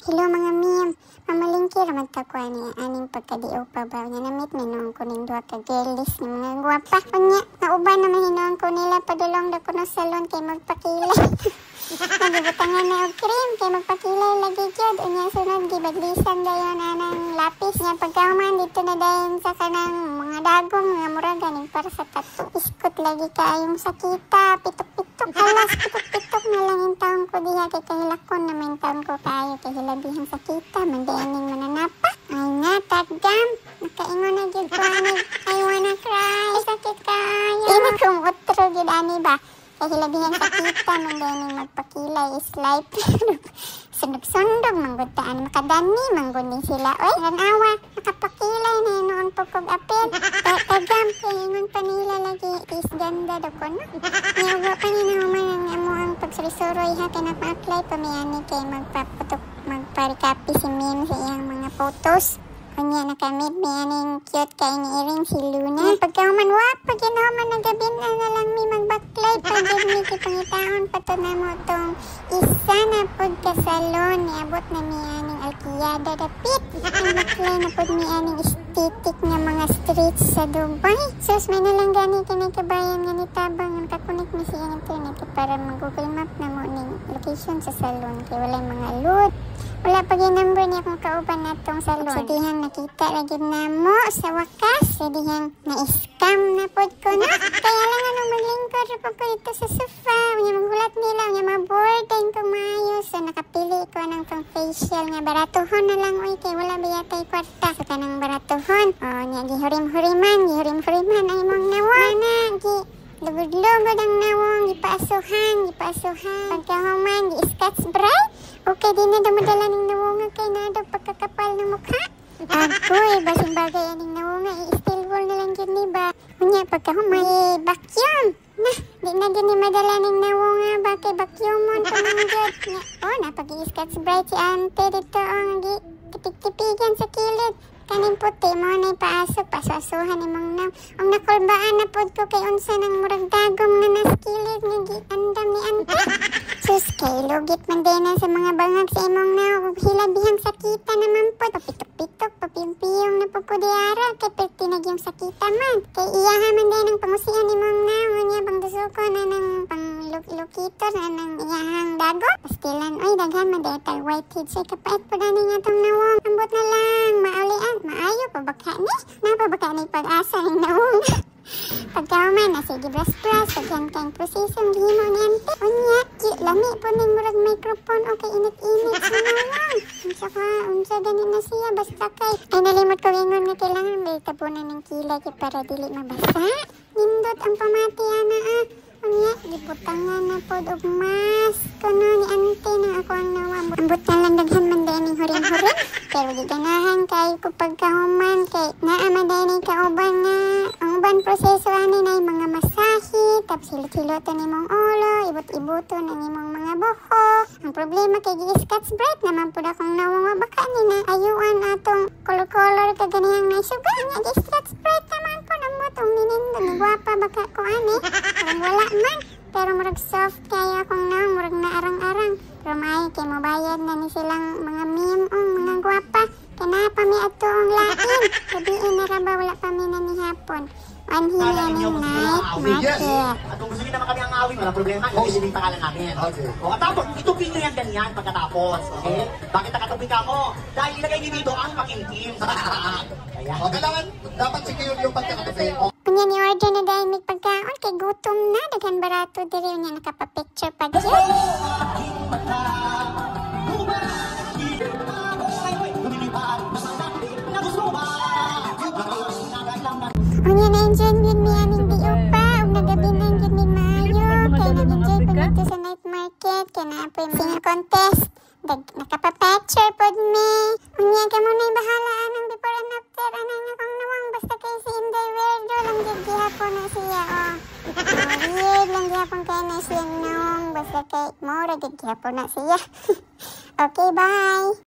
Hello mga meme, mamalingki raman ta ko aning pagkadiaw pa ba nya namit minong ko ning duha ka girlies nga mga gwapa. Unya, nauban na mahinuon ko nila padulong da ko no salon kay magpakilay. Nagibutangan na og cream kay magpakilay lagi gyud. Unya sunod gibadlisan dayon anang lapis nya pagkahuman dito na dayon sa kanang mga dagong nga murag ganing para sa tattoo. Iskot lagi kaayong sakita, pitok-pitok. Alas pitok-pitok na lang yung taon ko diha kay kahilakon na may taon ko kayo kay hilabihang sakita mandianing mananapa. Ay nga tagam, nakaingon na gyud ko ani I wanna cry. Sakit kayo. Ini kung utro gyud ani ba? Kay hilabihang sakita mandianing magpakilay is life. Sundog-sundog manggudtaan makadani mangguni sila. Oy, ranawa, nakapakilay na noon pagkog apit. Tagam kay ingon pa nila lagi is ganda do ko no. Yawa pa ni naman ang amo ang pagsuroy ha kay napa-apply pa miyani kay magpaputok magparikapi si Mim sa iyang mga photos. Kunya nakamit miyaning cute kay ni Iring si Luna. Pagkahuman wapa ginahuman nagabin na lang mi magbaklay pagod mi kay pangitaon pato na mo tong isa na pod ka salon niabot na miyaning alkiyada dapit. Ang baklay na pod miyaning estetik nga mga streets sa Dubai. Sus may nalang gani kinay kabayan nga nitabang nga nakakunik mi sa internet para mag-Google Map na mo ning location sa salon kay walay mga loot. Wala pa yung number niya kung kauban na itong salon. So dihang nakita lagi na mo sa wakas. So dihang na-scam na pod ko na. Kaya lang anong maglingkod po ko dito sa sofa. Unya maghulat nila. Unya maboard din ko mayo. So nakapili ko ng pang facial nga baratuhon na lang. Uy kay wala ba yatay kwarta. So kanang baratuhon. O nya gihurim-huriman ang imong nawang na. Lugod-lugod ang nawang. Gipaasuhan. Pagkahuman gi-scotch bright. Okay, di na damadala ning nawunga kay nado pagkakapal ng mukha. Agoy, basing bagay aning nawunga, i-steel wool na lang yun ni ba? Unya, pagkahumay, vacuum. Di na din ni madala ning nawunga, bakay vacuum mo, tumanggod. Napag-i-scotch bright si ante dito, ang tipig-tipigan sa kilid. Kanin puti mo na ipaasok, pasasuhan imong nam. Ang nakulbaan na pod ko kay unsa ng murag dagom na naskilid nga giandam ni ante. Sus kay lugit man din na sa mga bangag sa imong na hilabihang sakita naman po. Papitok-pitok, papimpiyong na po diara kay pertinag yung sakita man. Kay iyaha man din ang pangusian imong na. Unya bang gusuko na ng panglukito na ng iyahang dago. Pastilan, oy daghan man din tay whitehead. So kapait po na nga itong nawong. Ambot na lang, maulian. Maayo pabaka ni. Napabaka ni pag-asa ng nawong. Pagkahuman na sige brush-brush. Pagyan kayong prosesong gihimo ni ante. Unya, lami po ning murag microphone o kay init-init sa nawong. Unsa gani na siya basta kay. Ay nalimot ko ingon nga kailangan may tabunan ng kilay para dili mabasa. Nindot ang pamati ana Unya, gibutangan na po og mas. Kuno ni ante na ako ang nawang. Ambot na lang daghan man din ning huring-huring. Pero di ganahan kay ko pagkahuman kay naaman din ni kauban nga ang uban proseso ani na mga masahe tapos hilot-hiloton nimong ulo ibot-ibuton ang imong mga buhok. Ang problema kay gi-scotch bright naman pud akong nawang baka ni na ayuan atong color ka ganihang naisuga nga gi-scotch bright naman po namo tong ninindo ni gwapa baka ko ani parang wala man pero murag soft kaya akong nawang murag naarang-arang. Pero may kay mobayad na ni silang mga meme mga gwapa. Kanapa mi ato ang lain. Sabihin na ra ba wala pa mi na ni hapon. Anhin na ni night market. At kung gusto niyo naman kami ang awin, wala problema. Iisipin pangalan namin. Okay. O at tapos, itupin niyo yan ganyan pagkatapos. Okay? Bakit nakatupin ka mo? Dahil ilagay niyo dito ang pakimkim. O, kailangan, dapat secure yung pagkakatupin. Kunya ni order na dahil may pagkaon kay gutom na. Daghan barato diri niya nakapapicture pa dyan. Unya na-enjoy din mi aning di upa. Ug nagabi na gid mi maayo. Kay nag-enjoy po dito sa night market. Kay naapoy singing contest. Nakapapicture pod mi. Unya ka mo na'y bahala anong before and after. Anang akong nawang basta kay si Inday Weirdo lang gid gihapon na siya. Weird lang gihapon kay na siya nawang basta kay mura gid gihapon na siya. Okay, bye!